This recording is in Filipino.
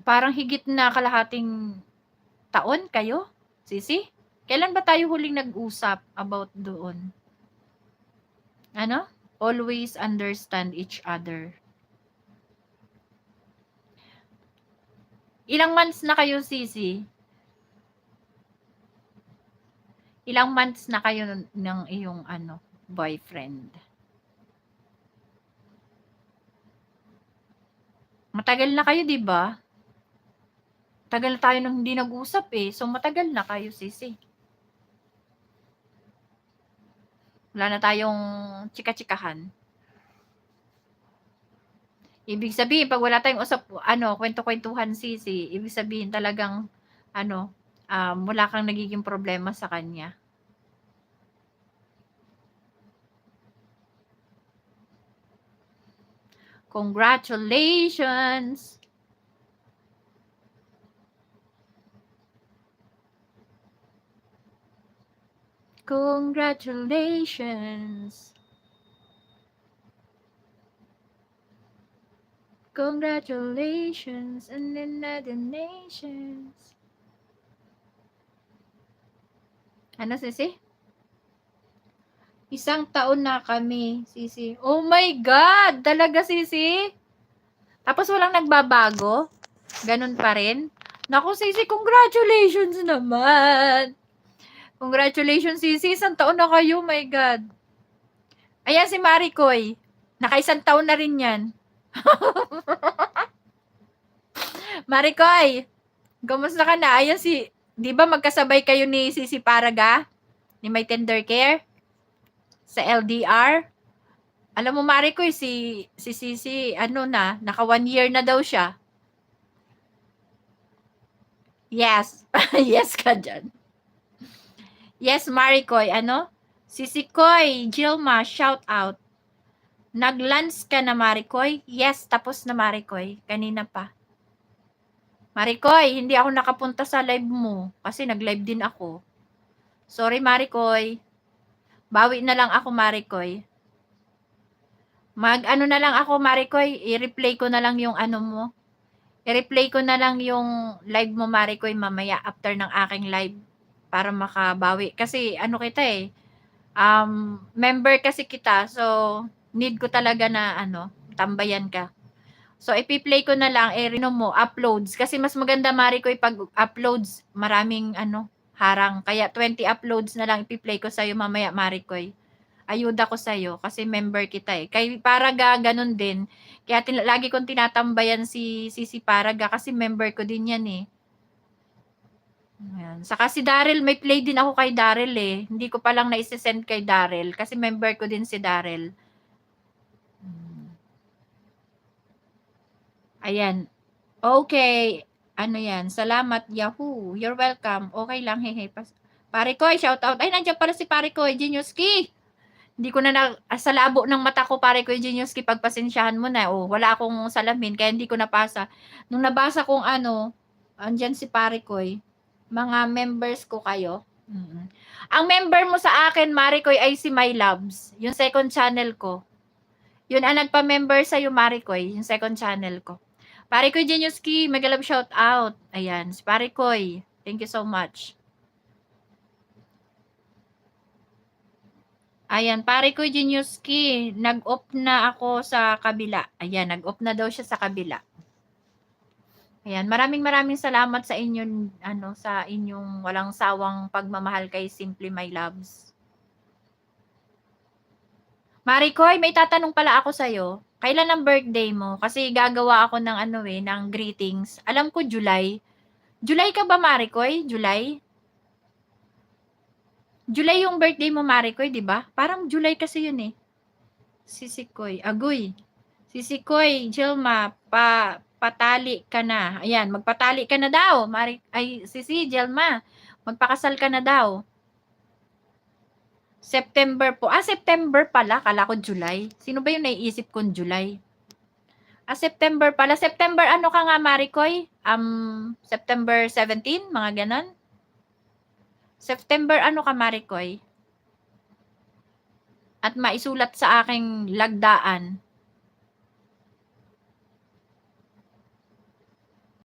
parang higit na kalahating taon kayo, Sisi? Kailan ba tayo huling nag-usap about doon? Ano? Always understand each other. Ilang months na kayo, Sisi? Ilang months na kayo ng iyong boyfriend? Matagal na kayo, 'di ba? Tagal tayo nang hindi nag-usap eh. So matagal na kayo, Sisi. Wala na tayong chika-chikahan. Ibig sabihin, pag wala tayong kwento-kwentuhan, Sisi, ibig sabihin talagang, wala kang nagiging problema sa kanya. Congratulations! Congratulations! Congratulations and another nations. Ano, Sisi? 1 taon na kami, Sisi. Oh my God! Talaga, Sisi? Tapos walang nagbabago? Ganun pa rin? Naku, Sisi, congratulations naman! Congratulations, Sisi. 1 taon na kayo, my God. Ayan si Maricoy. Naka-1 taon na rin yan. Maricoy, kamusta ka na? Ayan di ba magkasabay kayo ni Sisi Paraga? Ni My Tender Care? Sa LDR? Alam mo, Maricoy, si Sisi, naka 1 year na daw siya. Yes. Yes ka dyan. Yes, Maricoy, Sisi Koy, Gilma, shout out. Nag-lunch ka na, Maricoy? Yes, tapos na, Maricoy. Kanina pa. Maricoy, hindi ako nakapunta sa live mo kasi nag-live din ako. Sorry, Maricoy. Bawi na lang ako, Maricoy. Na lang ako, Maricoy. I-replay ko na lang yung mo. I-replay ko na lang yung live mo, Maricoy, mamaya after ng aking live para makabawi. Kasi kita eh. Member kasi kita. So, need ko talaga na tambayan ka. So, ipi-play ko na lang, uploads. Kasi mas maganda, Maricoy, pag uploads, maraming harang. Kaya 20 uploads na lang ipi-play ko sa'yo mamaya, Maricoy. Ayuda ko sa'yo kasi member kita eh. Kay Paraga, ganun din. Kaya lagi kong tinatambayan si Paraga kasi member ko din yan eh. Ayan. Saka si Daryl, may play din ako kay Daryl eh. Hindi ko pa lang na-send kay Daryl kasi member ko din si Daryl. Ayan. Okay. Yan? Salamat, Yahoo. You're welcome. Okay lang, hehe. Pare ko, shout out. Ay, nandiyan pala si pare ko, Geniuski. Hindi ko na sa labo ng mata ko, pare ko, Geniuski, pagpasensyahan mo na. Wala akong salamin, kaya hindi ko napasa. Nung nabasa kong andyan si pare ko, mga members ko kayo. Ang member mo sa akin, Maricoy, ay si My Loves. Yung second channel ko. Yun ang nagpa-member sa'yo, Maricoy. Yung second channel ko. Parikoy Geniuski, mag-love shout out. Ayan, si Parikoy. Thank you so much. Ayan, Parikoy Geniuski, nag-off na ako sa kabila. Ayan, nag-off na daw siya sa kabila. Ayan, maraming salamat sa inyong sa inyong walang sawang pagmamahal kay Simply My Loves. Maricoy, may tatanong pala ako sa'yo. Kailan ang birthday mo? Kasi gagawa ako ng ng greetings. Alam ko July. July ka ba, Maricoy? July? July yung birthday mo, Maricoy, di ba? Parang July kasi yun eh. Sisikoy. Agoy. Sisikoy, Jelma, patali ka na. Ayan, magpatali ka na daw. Sisi, Jelma, magpakasal ka na daw. September po. September pala. Kala ko July. Sino ba yung naiisip kong July? September pala. September ano ka nga, Maricoy? September 17? Mga ganon? September ano ka, Maricoy? At maisulat sa aking lagdaan.